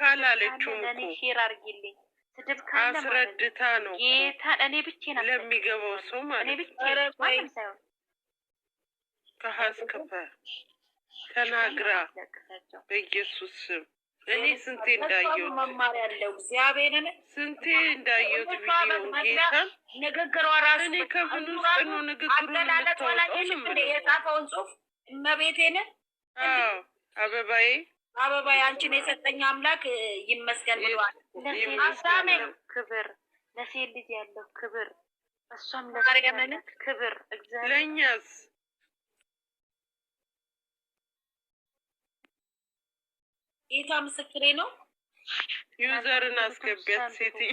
ካላለችው ለኔ ሼር አርጊልኝ። ስድብ ካለ አስረድታ ነው ጌታ እኔ ብቻ ነው ለሚገባው ሰው ማለት ነው። ማንም ሳይሆን ከሀስከፈ ተናግራ በኢየሱስ ስም እኔ ስንቴ እንዳየሁት መማር ያለው እግዚአብሔርን ስንቴ እንዳየሁት ቪዲዮ ጌታ ንግግሯ ራሱ እኔ ከምን ውስጥ ነው ንግግሩን የምታወጣው? የጻፈውን ጽሑፍ እመቤቴን አበባዬ አበባዬ አንቺን የሰጠኝ አምላክ ይመስገን ብለዋል። አዳሜ ክብር ለሴት ልጅ ያለው ክብር እሷም ለማርያምን ክብር እግዚአብሔር ለኛስ ጌታ ምስክሬ ነው። ዩዘርን አስገቢያት ሴትዮ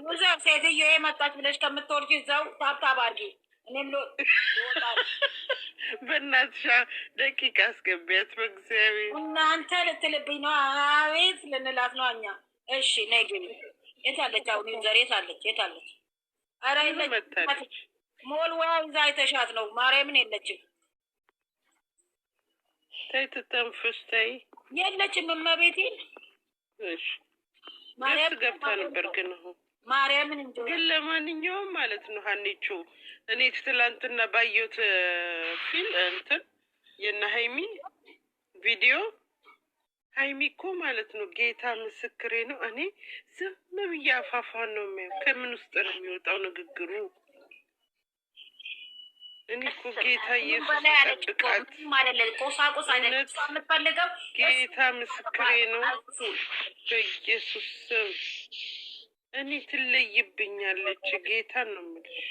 ዩዘር ሴትዮ የመጣች ብለሽ ከምትወርጂ እዛው ታብታብ አድርጊ። እኔም በእናትሽ ደቂቃ አስገቢያት በእግዚአብሔር። እናንተ ልትልብኝ ነው? አቤት ልንላት ነው እኛ። እሺ ነይ ግቢ። የት አለች አሁን ዩዘር? የት አለች? የት አለች? ኧረ የለችም። ሞልዋ ይዛ አይተሻት ነው። ማርያምን የለችም። ተይ ትተንፍሽ ተይ። የለችም እመቤቴን። እሺ ማርያም ገብታ ነበር ግን ማርያምን ግን ለማንኛውም ማለት ነው ሀኒቾ እኔ ትላንትና ባየሁት ፊልም እንትን የና ሀይሚ ቪዲዮ ሀይሚ እኮ ማለት ነው ጌታ ምስክሬ ነው። እኔ ዝም ብዬ አፋፋን ነው የሚያው ከምን ውስጥ ነው የሚወጣው ንግግሩ? እኔ እኮ ጌታ ኢየሱስ ይጠብቃት ማለት ቁሳቁስ አይደለም የምትፈልገው። ጌታ ምስክሬ ነው በኢየሱስ ስም እኔ ትለይብኛለች። ጌታ ነው የምልሽ።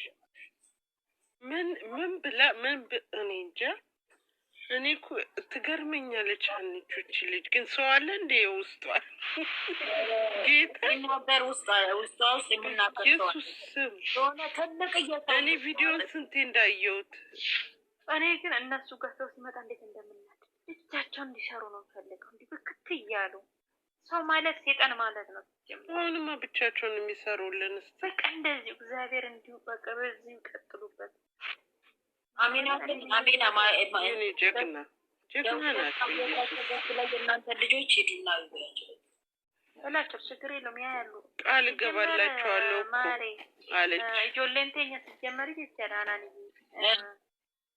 ምን ብላ እኔ እንጃ። እኔ እኮ ትገርመኛለች አንቺ ልጅ ግን ሰው አለ እንደ ውስጧ ጌታ ነገር ውስጥ የምናገር ኢየሱስ ስም እኔ ቪዲዮን ስንቴ እንዳየሁት። እኔ ግን እነሱ ጋር ሰው ሲመጣ እንዴት እንደምናድ ብቻቸውን እንዲሰሩ ነው ፈልገው እንዲህ ብክት እያሉ ሰው ማለት ሴጣን ማለት ነው። አሁንማ ብቻቸውን የሚሰሩልን በቃ እንደዚህ እግዚአብሔር እንዲሁ በቃ በዚህ ይቀጥሉበት። አሜን አሜን እኔ ጀግና ናቸው። እናንተ ልጆች ሂዱና እላቸው ችግር የለውም ያያሉ። ቃል እገባላቸዋለሁ ማሬ አለች ጆሌንቴኛ ሲጀመር ይቻላል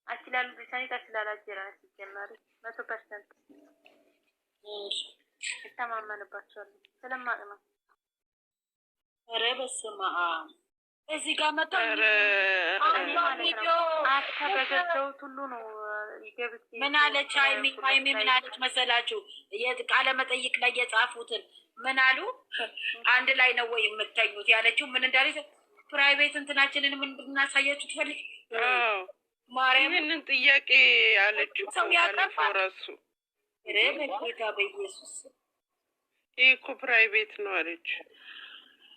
አችላሉ ቢሳኒት አችላላጀራ ሲጀመር 100% እተማመንባቸዋለሁ ስለማቅ ነው። ኧረ በስመ አብ እዚህ ጋር መጣ በገዛሁት ሁሉ ነው ይገብት። ምን አለች ሀይሚ ምን አለች መሰላችሁ? ቃለ መጠይቅ ላይ የጻፉትን ምን አሉ? አንድ ላይ ነው ወይ የምተኙት ያለችው ምን እንዳለች ፕራይቬት እንትናችንን ምን ብናሳያችሁ ትፈልግ ማርያም ይህንን ጥያቄ አለችው ሰው ያቀርባል ራሱ ጌታ በኢየሱስ ይህ እኮ ፕራይቬት ነው አለች።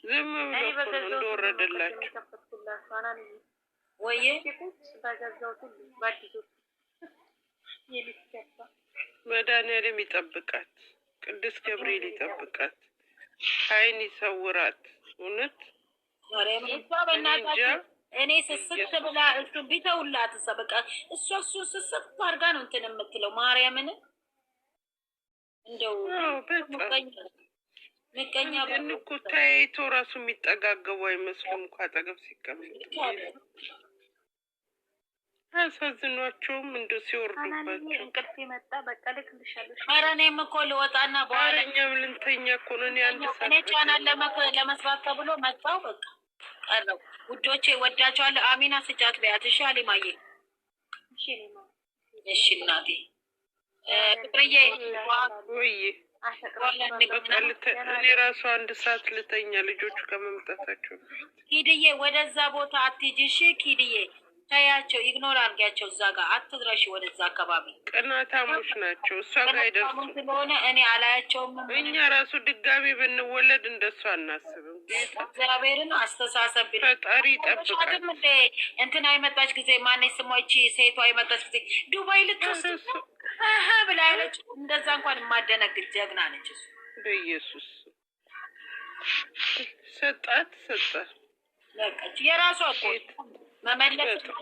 ዝም ብሎ እንደወረደላቸው ወይ መድኃኒዓለም ይጠብቃት፣ ቅዱስ ገብርኤል ይጠብቃት፣ አይን ይሰውራት። እውነት እኔ ስስት ብላ እሱ ቢተውላት በቃ እሷ ስስት አድርጋ ነው እንትን የምትለው ማርያምን እንደው ምቀኛ እኮ ተያይቶ ራሱ የሚጠጋገቡ አይመስሉም እኮ አጠገብ ሲቀመጡ። አያሳዝኗቸውም እንደ ሲወርዱባቸው እንቅልፍ መጣ በቃ ልክልሻለሁ። ኧረ እኔም እኮ ልወጣና በኋላ እኛም ልንተኛ እኮ ነው። እኔ አንድ ሰዓት እኔ ቻናል ለመስራት ተብሎ መጣሁ በቃ ቀረው። ውዶቼ ወዳቸዋለሁ። አሚና ስጫት በያት እሺ አሊማዬ። እሺ እናቴ ፍቅርዬ ወይ እኔ ራሱ አንድ ሰዓት ልተኛ ልጆቹ ከመምጣታቸው። ኪድዬ ወደዛ ቦታ አትሂጂ እሺ ኪድዬ ታያቸው ኢግኖር አድርጊያቸው። እዛ ጋር አትድረሺ ወደዛ አካባቢ ቅናታሞች ናቸው። እሷ ጋር አይደርሱም ስለሆነ እኔ አላያቸውም። እኛ ራሱ ድጋሚ ብንወለድ እንደሱ አናስብም። እግዚአብሔርን አስተሳሰብ ፈጣሪ ይጠብቃል። እንደ እንትና የመጣች ጊዜ ማነች ስሟ ይቺ ሴቷ የመጣች ጊዜ ዱባይ ልትወስድ ብላ ያለች እንደዛ እንኳን የማደነግጥ ጀግና ነች። እሱ በኢየሱስ ሰጣት ለቀች የራሷ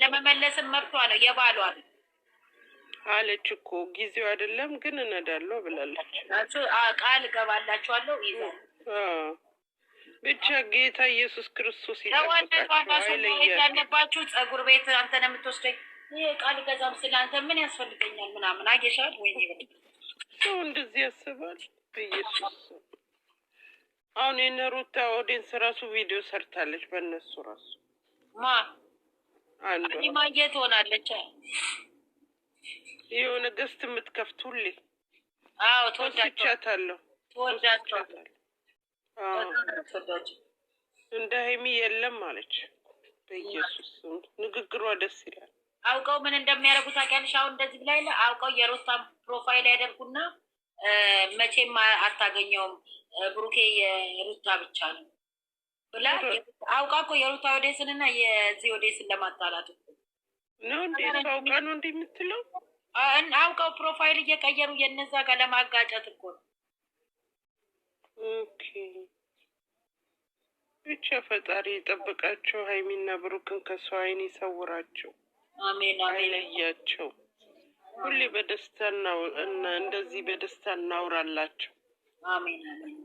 ለመመለስም መብቷ ነው የባሏ አለች እኮ ጊዜው አይደለም ግን እነዳለሁ ብላለች። ቃል እገባላችኋለሁ ይዛል። ብቻ ጌታ ኢየሱስ ክርስቶስ ይጠብቃችሁ። ያለባችሁ ጸጉር ቤት አንተ ነው የምትወስደኝ። ይህ ቃል ገዛም ስለ አንተ ምን ያስፈልገኛል ምናምን አየሻል ወይ? ሰው እንደዚህ ያስባል። በኢየሱስ አሁን የነሩታ ኦዲየንስ ራሱ ቪዲዮ ሰርታለች በእነሱ ራሱ አንዱ ማየት ሆናለች። የሆነ ገስት የምትከፍቱልኝ ተወዳቸዋለሁ። እንደ ሀይሚ የለም አለች። በኢየሱስ ንግግሯ ደስ ይላል። አውቀው ምን እንደሚያደርጉ ታውቂያለሽ? አሁን እንደዚህ ብላ አውቀው የሩታን ፕሮፋይል ያደርጉና መቼም አታገኘውም ብሩኬ የሩታ ብቻ ነው ብላ አውቃ እኮ የሩታ ኦዲየንስን እና የዚህ ኦዲየንስን ለማጣላት ነው እንዴ? አውቃ ነው እንዴ የምትለው? አውቀው ፕሮፋይል እየቀየሩ የነዛ ጋር ለማጋጨት እኮ ነው። ኦኬ ብቻ ፈጣሪ ይጠብቃቸው። ሀይሚና ብሩክን ከሰው አይን ይሰውራቸው። አሜን አሜን። አይለያቸው። ሁሌ በደስታ እንደዚህ በደስታ እናውራላቸው። አሜን አሜን።